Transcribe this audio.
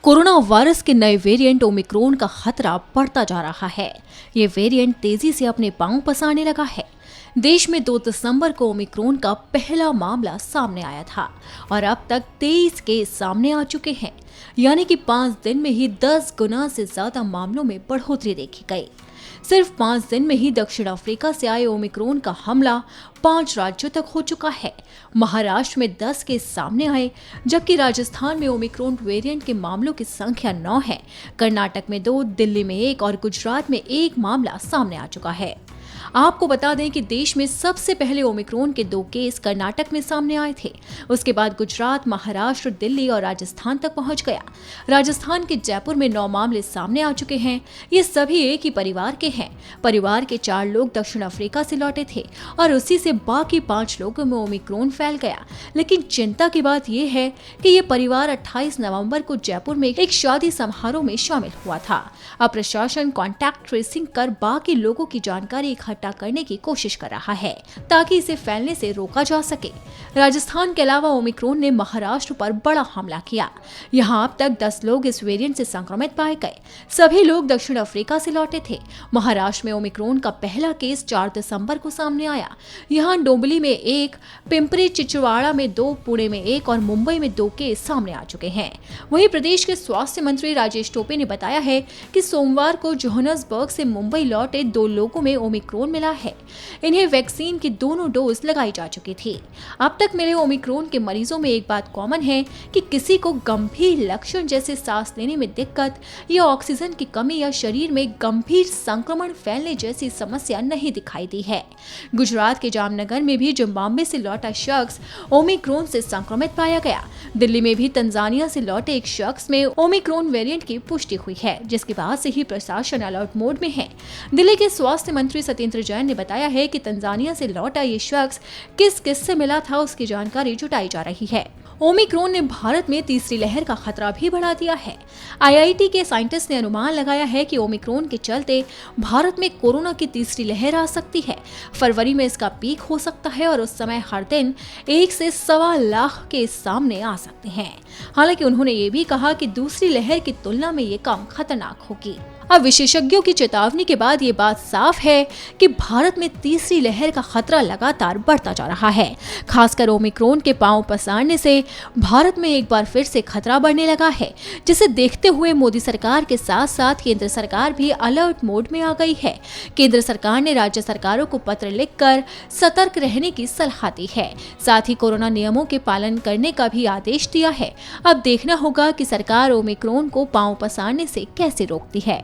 Corona virus के नए variant Omicron का खतरा बढ़ता जा रहा है। ये वेरिएंट तेजी से अपने पांव पसारने लगा है। देश में 2 दिसंबर को ओमिक्रॉन का पहला मामला सामने आया था और अब तक 23 केस सामने आ चुके हैं, यानी कि 5 दिन में ही 10 गुना से ज्यादा मामलों में बढ़ोतरी देखी गई। सिर्फ 5 दिन में ही दक्षिण अफ्रीका से आए ओमिक्रॉन का हमला 5 राज्यों तक हो चुका है। महाराष्ट्र में 10 केस सामने आए, जबकि राजस्थान में ओमिक्रॉन वेरिएंट के मामलों की संख्या 9 है। कर्नाटक में 2, दिल्ली में 1 और गुजरात में 1 मामला सामने आ चुका है। आपको बता दें कि देश में सबसे पहले ओमिक्रॉन के 2 केस कर्नाटक में सामने आए थे। उसके बाद गुजरात, महाराष्ट्र, दिल्ली और राजस्थान तक पहुंच गया। राजस्थान के जयपुर में 9 मामले सामने आ चुके हैं। ये सभी एक ही परिवार के हैं। परिवार के 4 लोग दक्षिण अफ्रीका से लौटे थे और उसी से बाकी 5 लोगों में ओमिक्रॉन फैल गया। लेकिन चिंता की बात यह है कि ये परिवार 28 नवंबर को जयपुर में एक शादी समारोह में शामिल हुआ था। अब प्रशासन कॉन्टैक्ट ट्रेसिंग कर बाकी लोगों की जानकारी इकट्ठा करने की कोशिश कर रहा है ताकि इसे फैलने से रोका जा सके। राजस्थान के अलावा ओमिक्रॉन ने महाराष्ट्र पर बड़ा हमला किया। यहां अब तक 10 लोग इस वेरिएंट से संक्रमित पाए गए। सभी लोग दक्षिण अफ्रीका से लौटे थे। महाराष्ट्र में ओमिक्रॉन का पहला केस 4 दिसंबर को सामने आया। यहां डोंबिवली में 1, पिंपरी चिंचवाड़ा में 2, पुणे में 1 और मुंबई में 2 केस सामने आ चुके हैं। वहीं प्रदेश के स्वास्थ्य मंत्री राजेश टोपे ने बताया है कि सोमवार को जोहान्सबर्ग से मुंबई लौटे 2 लोगों में ओमिक्रॉन मिला है। इन्हें वैक्सीन की दोनों डोज लगाई जा चुकी थी। अब तक मिले ओमिक्रॉन के मरीजों में एक बात कॉमन है कि किसी को गंभीर लक्षण जैसे सांस लेने में दिक्कत या ऑक्सीजन की कमी या शरीर में गंभीर संक्रमण फैलने जैसी समस्या नहीं दिखाई दी है। गुजरात के जामनगर में भी जिम्बाब्वे से लौटा शख्स ओमिक्रॉन से संक्रमित पाया गया। दिल्ली में भी तंजानिया से लौटे एक शख्स में ओमिक्रॉन वेरिएंट की पुष्टि हुई है, जिसके बाद से ही प्रशासन अलर्ट मोड में है। दिल्ली के स्वास्थ्य मंत्री सत्येंद्र जैन ने बताया है कि तंजानिया से लौटा ये शख्स किस से मिला था, उसकी जानकारी जुटाई जा रही है। ओमिक्रॉन ने भारत में तीसरी लहर का खतरा भी बढ़ा दिया है। आईआईटी के साइंटिस्ट ने अनुमान लगाया है कि ओमिक्रॉन के चलते भारत में कोरोना की तीसरी लहर आ सकती है। फरवरी में इसका पीक हो सकता है और उस समय हर दिन 1 से 1.25 लाख केस सामने आ सकते हैं। हालांकि उन्होंने ये भी कहा कि दूसरी लहर की तुलना में ये कम खतरनाक होगी। अब विशेषज्ञों की चेतावनी के बाद ये बात साफ है कि भारत में तीसरी लहर का खतरा लगातार बढ़ता जा रहा है। खासकर ओमिक्रॉन के पांव पसारने से भारत में एक बार फिर से खतरा बढ़ने लगा है, जिसे देखते हुए मोदी सरकार के साथ साथ केंद्र सरकार भी अलर्ट मोड में आ गई है। केंद्र सरकार ने राज्य सरकारों को पत्र लिखकर सतर्क रहने की सलाह दी है। साथ ही कोरोना नियमों के पालन करने का भी आदेश दिया है। अब देखना होगा कि सरकार ओमिक्रॉन को पांव पसारने से कैसे रोकती है।